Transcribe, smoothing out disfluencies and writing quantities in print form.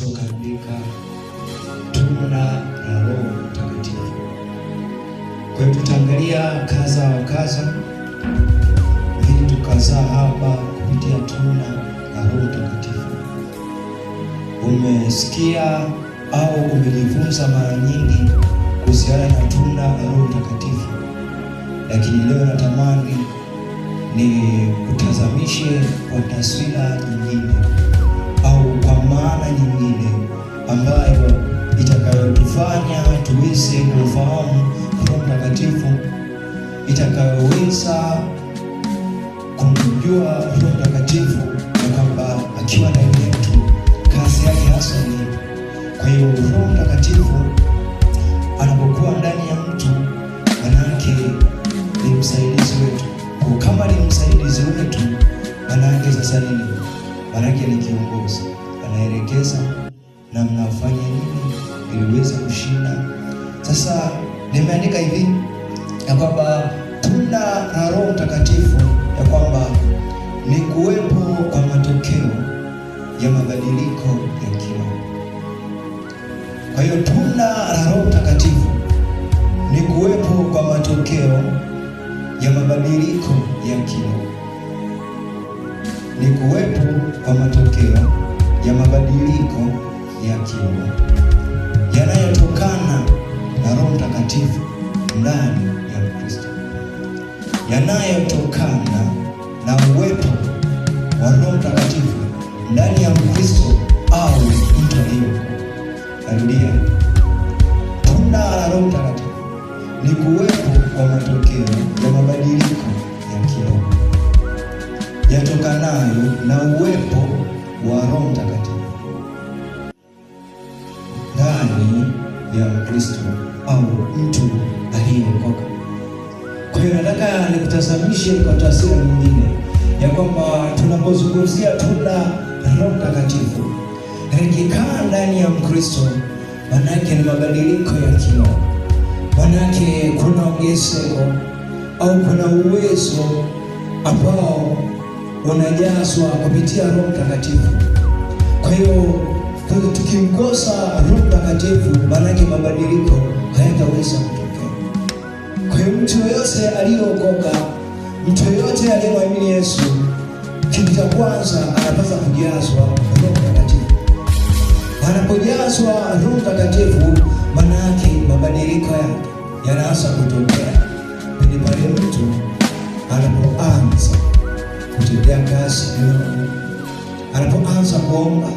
Kaandika tunda la Roho Mtakatifu. Kwa hiyo tutaangalia kadha wa kadha ili tukazaa hapa kupitia tunda la Roho Mtakatifu. Umesikia au umejifunza mara nyingi kuhusiana na tunda la Roho Mtakatifu, lakini leo natamani ni kutazamishe kwa taswira nyingine au kwa maana nyingine ambayo itakayotufanya tuweze kufahamu Roho Mtakatifu, itakayoweza kumjua Roho Mtakatifu na kwamba akiwa ndani yetu kazi yake hasa ni. Kwa hiyo Roho Mtakatifu anapokuwa ndani ya mtu, manake ni msaidizi wetu. Kwa kama ni msaidizi wetu, manake sasa nini? Manake ni kiongozi, anaelekeza na mnafanya nini ili uweze kushinda. Sasa nimeandika hivi ya kwamba tunda la Roho Mtakatifu ya kwamba ni kuwepo kwa matokeo ya mabadiliko ya kiroho. Kwa hiyo tunda la Roho Mtakatifu ni kuwepo kwa matokeo ya mabadiliko ya kiroho. Ni kuwepo kwa matokeo ya mabadiliko ya kiroho yanayotokana na Roho Mtakatifu ndani ya Kristo, yanayotokana na uwepo wa Roho Mtakatifu ndani ya Kristo au mtu aliyeokoka. Narudia, tunda la Roho Mtakatifu ni kuwepo kwa matokeo ya mabadiliko ya kiroho yatokanayo na uwepo wa Roho Mtakatifu ndani ya Kristo au mtu aliyeokoka. Kwa hiyo nataka nikutazamishe kwa taswira nyingine ya kwamba tunapozungumzia tunda la Roho Mtakatifu likikaa ndani ya Mkristo, manake ni mabadiliko ya kiroho, manake kuna ongezeko au kuna uwezo ambao unajazwa kupitia Roho Mtakatifu. Kwa hiyo tukimkosa Roho Mtakatifu, manake mabadiliko hayataweza kutokea. Kwa hiyo mtu yoyote aliyeokoka, mtu yoyote aliyemwamini Yesu, kitu cha kwanza anapaswa kujazwa Roho Mtakatifu. Anapojazwa Roho Mtakatifu, manake mabadiliko yake yanaanza kutokea pindi pale mtu anapoanza kutendea kazi, anapoanza kuomba,